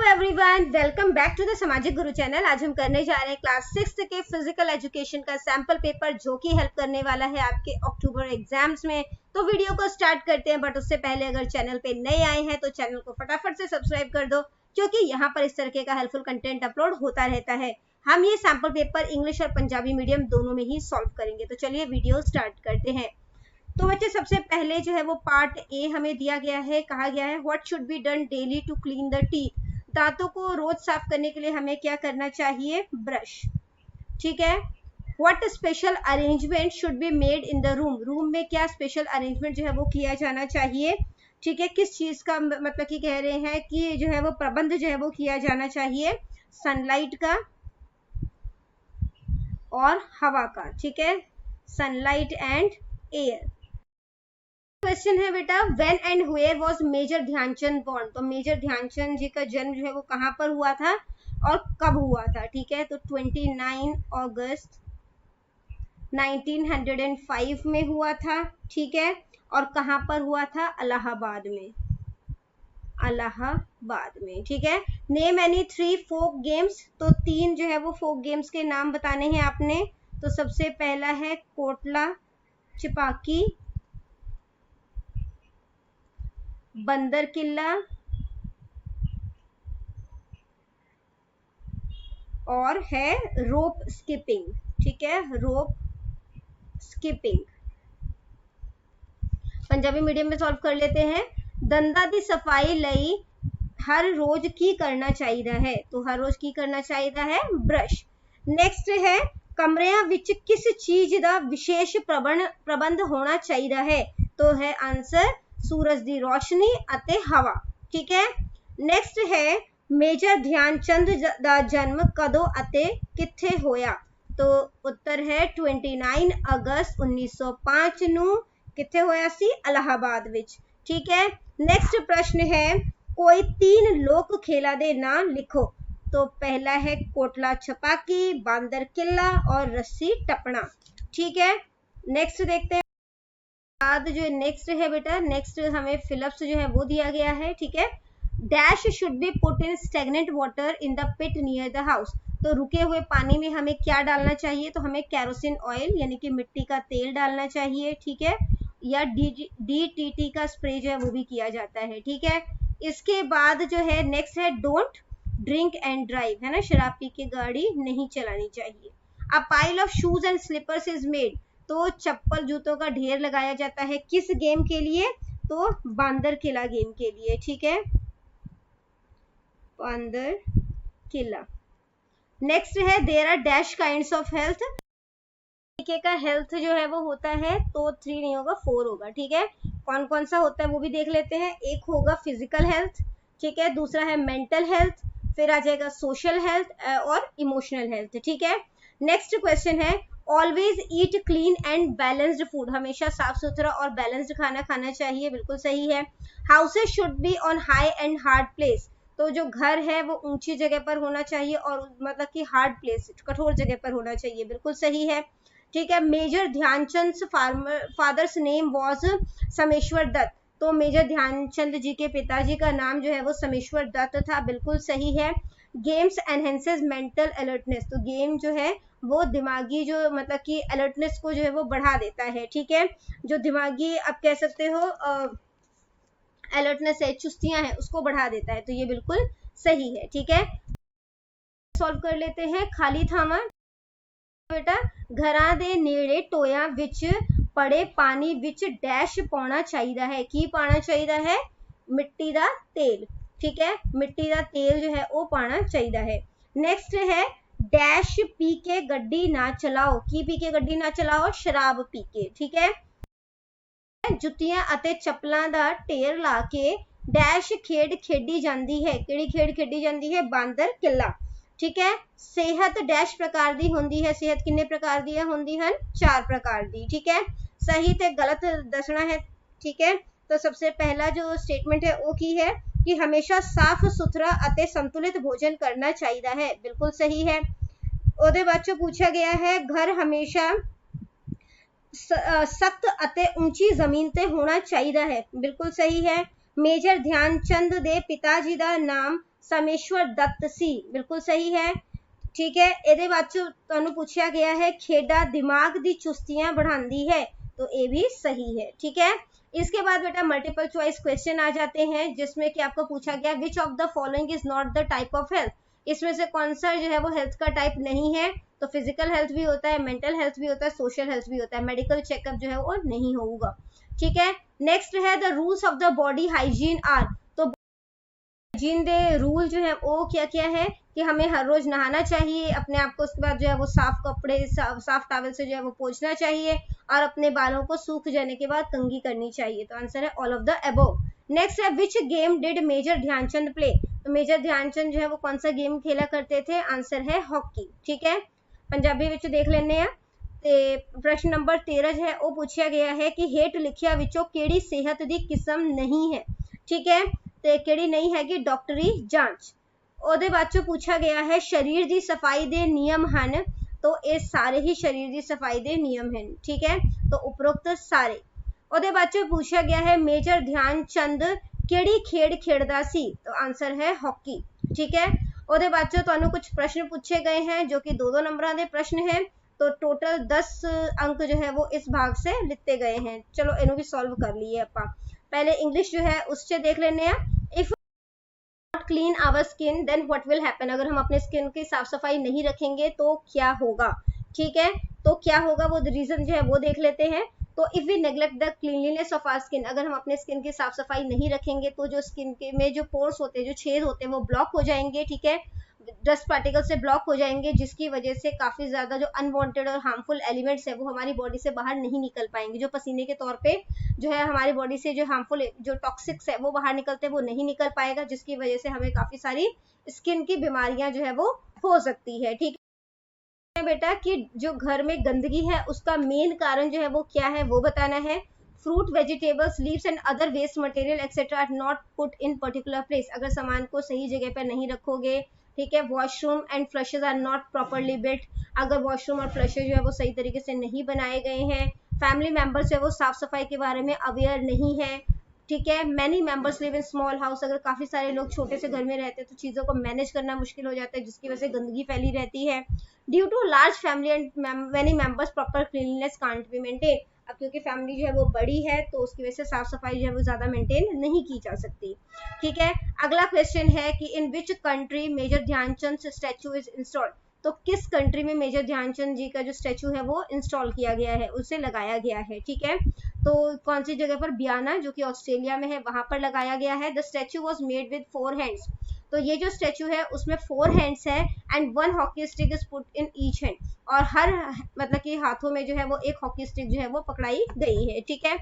Everyone, welcome back to the सामाजिक गुरु channel. आज हम करने जा रहे हैं क्लास 6 के फिजिकल एजुकेशन का सैंपल पेपर, जो कि हेल्प करने वाला है आपके अक्टूबर एग्जाम्स में। तो वीडियो को स्टार्ट करते हैं, बट उससे पहले अगर चैनल पे नए आए हैं तो चैनल को फटाफट से सब्सक्राइब कर दो, क्योंकि यहाँ पर इस तरीके का हेल्पफुल कंटेंट अपलोड होता रहता है। हम ये सैंपल पेपर इंग्लिश और पंजाबी मीडियम दोनों में ही सॉल्व करेंगे। तो चलिए वीडियो स्टार्ट करते हैं। तो बच्चे, सबसे पहले जो है वो पार्ट ए हमें दिया गया है। कहा गया है what should be done daily to clean the teeth. दांतों को रोज साफ करने के लिए हमें क्या करना चाहिए? ब्रश। ठीक है। What special arrangement should be made in the room. Room में क्या स्पेशल अरेंजमेंट जो है वो किया जाना चाहिए? ठीक है। किस चीज का मतलब कि कह रहे हैं कि जो है वो प्रबंध जो है वो किया जाना चाहिए? सनलाइट का और हवा का। ठीक है, सनलाइट एंड एयर। क्वेश्चन है बेटा, when and where was major Dhyanchand born. तो मेजर ध्यानचंद जी का जन्म जो है वो कहाँ पर हुआ था और कब हुआ था? ठीक है, तो 29 अगस्त 1905 में हुआ था। ठीक है, और कहाँ पर हुआ था? इलाहाबाद में। इलाहाबाद में। ठीक है। नेम एनी 3 फोक गेम्स। तो 3 जो है वो फोक गेम्स के नाम बताने हैं आपने। तो सबसे पहला है कोटला छिपाकी, बंदर किल्ला और है रोप स्किपिंग। ठीक है, रोप स्किपिंग। पंजाबी मीडियम में सॉल्व कर लेते हैं। दंदा दी सफाई लई हर रोज की करना चाहिए है। तो हर रोज की करना चाहिए है? ब्रश। नेक्स्ट है कमरिया विच किस चीज का विशेष प्रबंध होना चाहिए है? तो है आंसर सूरज दी रोशनी अते हवा। ठीक है। नेक्स्ट है मेजर ध्यानचंद दा जन्म कदों अते किथे होया। तो उत्तर है 29 अगस्त 1905 ਨੂੰ किथे होया सी? इलाहाबाद विच। ठीक है। नेक्स्ट प्रश्न है कोई 3 लोक खेला दे नाम लिखो। तो पहला है कोटला छपाकी, बांदर किला और रस्सी टपना। ठीक है। नेक्स्ट देखते हैं। बाद जो नेक्स्ट है बेटा, नेक्स्ट हमें फिलिप्स जो है वो दिया गया है। ठीक है। Dash should be put in stagnant water in the pit near the house. तो रुके हुए पानी में हमें क्या डालना चाहिए? तो हमें केरोसिन ऑयल यानी कि मिट्टी का तेल डालना चाहिए। ठीक है, या DDT का स्प्रे जो है वो भी किया जाता है। ठीक है। इसके बाद जो है नेक्स्ट है डोंट ड्रिंक एंड ड्राइव, है ना, शराब पी के गाड़ी नहीं चलानी चाहिए। A pile of shoes and slippers is made. तो चप्पल जूतों का ढेर लगाया जाता है किस गेम के लिए? तो बांदर किला गेम के लिए। ठीक है, बांदर किला। नेक्स्ट है there are dash kinds of health. तरीके का हेल्थ जो है वो होता है, तो 3 नहीं होगा 4 होगा। ठीक है, कौन कौन सा होता है वो भी देख लेते हैं। एक होगा फिजिकल हेल्थ। ठीक है, दूसरा है मेंटल हेल्थ, फिर आ जाएगा सोशल हेल्थ और इमोशनल हेल्थ। ठीक है। नेक्स्ट क्वेश्चन है always eat clean and balanced food. हमेशा साफ सुथरा और बैलेंस्ड खाना खाना चाहिए। बिल्कुल सही है। Houses should be on high and hard place. तो जो घर है वो ऊंची जगह पर होना चाहिए और मतलब कि हार्ड प्लेस, कठोर जगह पर होना चाहिए। बिल्कुल सही है। ठीक है। Major Dhyanchand father's name was Sameshwar Dutt. तो मेजर ध्यानचंद जी के पिताजी का नाम जो है वो समेश्वर दत्त था। बिल्कुल सही है। Games enhances mental alertness. तो गेम जो है वो दिमागी जो मतलब कि अलर्टनेस को जो है वो बढ़ा देता है। ठीक है, जो दिमागी आप कह सकते हो अलर्टनेस है, चुस्तियां है, उसको बढ़ा देता है। तो ये बिल्कुल सही है। ठीक है, सॉल्व कर लेते हैं। खाली थामा बेटा, घरां दे नेड़े टोया विच पड़े पानी विच डैश पाना चाहिए है। की पाना चाहिए है? मिट्टी दा तेल। ठीक है, मिट्टी दा तेल जो है वो पाना चाहिए है। नेक्स्ट है डैश पी के गड्डी ना चलाओ। की पी के गड्डी ना चलाओ? शराब पी के। ठीक है। जुतियां अते चप्पलां दा ढेर ला के डैश खेड खेडी जाती है। किहड़ी खेड खेडी जाती है? बांदर किला। ठीक है। सेहत डैश प्रकार दी होंदी है। सेहत किन्ने प्रकार दी होंदी हैं? 4 प्रकार दी। ठीक है, सही ते गलत दसना है। ठीक है, तो सबसे पहला जो स्टेटमेंट है वो की है कि हमेशा साफ सुथरा अते संतुलित भोजन करना चाहिए है। बिल्कुल सही है। ओदे बाद जो पूछा गया है घर हमेशा सख्त अते ऊंची जमीन ते होना चाहिए है। बिल्कुल सही है। मेजर ध्यानचंद दे पिताजी दा नाम समेश्वर दत्त सी, बिल्कुल सही है। ठीक है, ਇਹਦੇ ਬਾਅਦ ਚ ਤੁਹਾਨੂੰ पूछा गया है खेडा दिमाग दी चुस्तियां बढ़ाती है, तो ये भी सही है। ठीक है, इसके बाद बेटा मल्टीपल चॉइस क्वेश्चन आ जाते हैं, जिसमें कि आपको पूछा गया which of the following is not the type of health, इसमें से कौन सा जो है वो हेल्थ का टाइप नहीं है। तो फिजिकल हेल्थ भी होता है, मेंटल हेल्थ भी होता है, सोशल हेल्थ भी होता है, मेडिकल चेकअप जो है वो नहीं होगा। ठीक है, नेक्स्ट है the rules of the body hygiene are, तो हाइजीन दे रूल जो है वो क्या क्या है कि हमें हर रोज नहाना चाहिए अपने आप को, उसके बाद जो है वो साफ कपड़े साफ टॉवल से जो है वो पोंछना चाहिए, और अपने बालों को सूख जाने के बाद कंघी करनी चाहिए। तो आंसर है all of the above. Next है which game did Major Dhyanchand play, तो मेजर ध्यानचंद जो है वो कौन सा गेम खेला करते थे, आंसर है हॉकी। ठीक है, पंजाबी विच देख लेने हैं। ते प्रश्न नंबर 13 जो है वो पूछा गया है कि हेठ लिखिया विचों केड़ी सेहत दी किस्म नहीं है। ठीक है, ते केड़ी नहीं हैगी, डॉक्टरी जांच। ਉਹਦੇ ਬਾਅਦ ਚੋਂ पूछा गया है शरीर ਦੀ सफाई ਦੇ नियम ਹਨ, तो ये सारे ही शरीर ਦੀ सफाई ਦੇ नियम हैं। ठीक है, तो उपरोक्त सारे। ਉਹਦੇ ਬਾਅਦ ਚੋਂ पूछा गया है मेजर ध्यानचंद ਕਿਹੜੀ खेड खेड़दा सी, तो आंसर है हॉकी। ठीक है, ਉਹਦੇ ਬਾਅਦ ਚੋਂ ਤੁਹਾਨੂੰ कुछ प्रश्न पूछे गए हैं जो कि 2-2 नंबरों के प्रश्न हैं, तो टोटल 10 अंक जो है वो इस भाग से लिते गए हैं। चलो इन्हों भी सॉल्व कर लिए ਆਪਾਂ। पहले इंग्लिश जो है उससे देख लेने हैं। If clean our skin then what will happen, अगर हम अपने स्किन की साफ सफाई नहीं रखेंगे तो क्या होगा। ठीक है, तो क्या होगा वो रीजन जो है वो देख लेते हैं। तो if we neglect the cleanliness of our skin, अगर हम अपने स्किन की साफ सफाई नहीं रखेंगे तो जो स्किन के में जो पोर्स होते हैं, जो छेद होते हैं, वो ब्लॉक हो जाएंगे। ठीक है, डस्ट पार्टिकल से ब्लॉक हो जाएंगे, जिसकी वजह से काफी ज्यादा जो अनवांटेड और हार्मफुल एलिमेंट्स है वो हमारी बॉडी से बाहर नहीं निकल पाएंगे। जो पसीने के तौर पे जो है हमारी बॉडी से जो हार्मफुल जो टॉक्सिक्स है वो बाहर निकलते हैं, वो नहीं निकल पाएगा, जिसकी वजह से हमें काफी सारी स्किन की बीमारियां जो है वो हो सकती है। ठीक है बेटा, कि जो घर में गंदगी है उसका मेन कारण जो है वो क्या है वो बताना है। Fruit, vegetables, leaves and other waste material etcetera are not put in particular place, अगर सामान को सही जगह पर नहीं रखोगे। ठीक है, washroom and flushes are not properly built, अगर वॉशरूम और फ्लशेज जो है वो सही तरीके से नहीं बनाए गए हैं। फैमिली मेंबर्स जो है वो साफ सफाई के बारे में अवेयर नहीं है। ठीक है, many members live in small house, अगर काफी सारे लोग छोटे से घर में रहते हैं तो चीजों को मैनेज करना मुश्किल हो जाता है, जिसकी वजह से गंदगी फैली रहती है। Due to large family and many members proper cleanliness can't be maintain, अब क्योंकि फैमिली जो है वो बड़ी है तो उसकी वजह से साफ सफाई जो है वो ज्यादा मेंटेन नहीं की जा सकती। ठीक है, अगला क्वेश्चन है कि in which country Major Dhyanchand statue is installed, तो किस कंट्री में मेजर ध्यानचंद जी का जो स्टैचू है वो इंस्टॉल किया गया है, उसे लगाया गया है। ठीक है, तो कौन सी जगह पर, बियाना जो कि ऑस्ट्रेलिया में है, वहां पर लगाया गया है। The statue was made with 4 hands, तो ये जो स्टैचू है उसमें 4 हैंड्स है and 1 hockey stick is put in each hand, और हर मतलब कि हाथों में जो है वो एक हॉकी स्टिक जो है वो पकड़ाई गई है। ठीक है,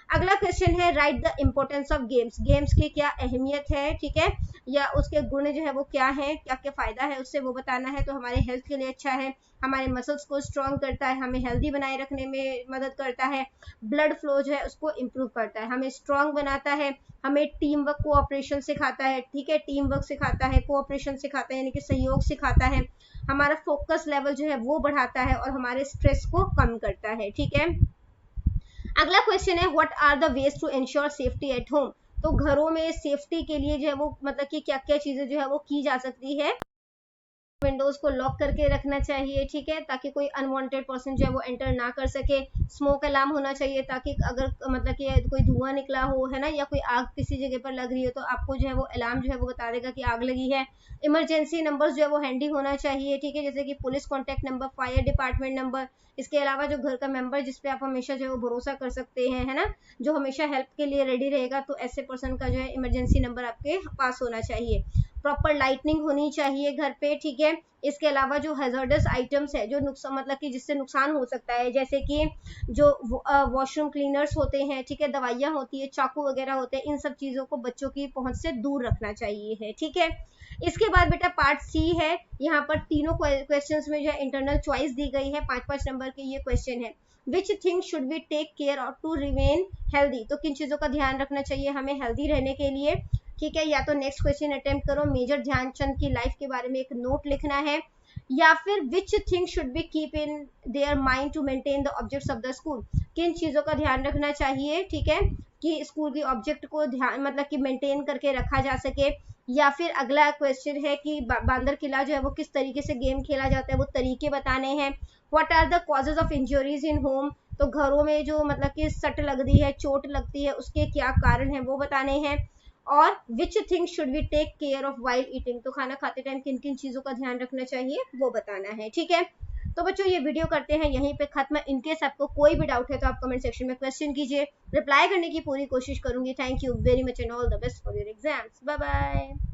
अगला क्वेश्चन है right the importance of games, games की क्या अहमियत है। ठीक है, या उसके गुण जो है वो क्या है, क्या क्या फायदा है उससे वो बताना है। तो हमारे हेल्थ के लिए अच्छा है, हमारे मसल्स को स्ट्रॉन्ग करता है, हमें हेल्दी बनाए रखने में मदद करता है, ब्लड फ्लो जो है उसको इम्प्रूव करता है, हमें स्ट्रॉन्ग बनाता है, हमें टीम वर्क कोऑपरेशन सिखाता है। ठीक है, टीम वर्क सिखाता है, कोऑपरेशन सिखाता है, यानी कि सहयोग सिखाता है, हमारा फोकस लेवल जो है वो बढ़ाता है और हमारे स्ट्रेस को कम करता है। ठीक है, अगला क्वेश्चन है what are the ways to ensure safety at home, तो घरों में सेफ्टी के लिए जो है वो मतलब कि क्या क्या चीजें जो है वो की जा सकती है। विंडोज को लॉक करके रखना चाहिए। ठीक है, ताकि कोई अनवांटेड पर्सन जो है वो एंटर ना कर सके। स्मोक अलार्म होना चाहिए ताकि अगर मतलब कि कोई धुआं निकला हो, है ना, या कोई आग किसी जगह पर लग रही हो तो आपको जो है वो अलार्म जो है वो बता देगा कि आग लगी है। इमरजेंसी नंबर्स जो है वो हैंडी होना चाहिए। ठीक है, जैसे कि police contact number, fire department number. इसके अलावा जो घर का मेंबर जिस पे आप हमेशा जो है वो भरोसा कर सकते हैं, है ना, जो हमेशा हेल्प के लिए रेडी रहेगा, तो ऐसे पर्सन का जो है इमरजेंसी नंबर आपके पास होना चाहिए। प्रॉपर लाइटनिंग होनी चाहिए घर पे। ठीक है, इसके अलावा जो हैजर्डस आइटम्स है, जो नुकसान मतलब कि जिससे नुकसान हो सकता है, जैसे कि जो वॉशरूम क्लीनर्स होते हैं, ठीक है, दवाइयाँ होती है, चाकू वगैरह होते हैं, इन सब चीजों को बच्चों की पहुंच से दूर रखना चाहिए है। ठीक है, इसके बाद बेटा पार्ट सी है, यहाँ पर तीनों क्वेश्चंस में जो है इंटरनल चॉइस दी गई है, 5-5 नंबर के ये क्वेश्चन है। Which thing should we take care of to remain healthy, तो किन चीजों का ध्यान रखना चाहिए हमें हेल्दी रहने के लिए। ठीक है, या तो नेक्स्ट क्वेश्चन अटेम्प्ट करो, मेजर ध्यानचंद की लाइफ के बारे में एक नोट लिखना है, या फिर which thing should be keep in their mind to maintain the objects of the school, किन चीजों का ध्यान रखना चाहिए। ठीक है, कि स्कूल की ऑब्जेक्ट को ध्यान मतलब कि मेंटेन करके रखा जा सके, या फिर अगला क्वेश्चन है कि बांदर किला जो है वो किस तरीके से गेम खेला जाता है, वो तरीके बताने हैं। What are the causes of injuries in home, तो घरों में जो मतलब कि सट लगती है, चोट लगती है, उसके क्या कारण है वो बताने हैं। और which thing should we take care of while eating, तो खाना खाते टाइम किन किन चीजों का ध्यान रखना चाहिए वो बताना है। ठीक है, तो बच्चों ये वीडियो करते हैं यहीं पे खत्म। इनकेस आपको कोई भी डाउट है तो आप कमेंट सेक्शन में क्वेश्चन कीजिए, रिप्लाई करने की पूरी कोशिश करूंगी। Thank you very much and all the best for your exams. Bye bye.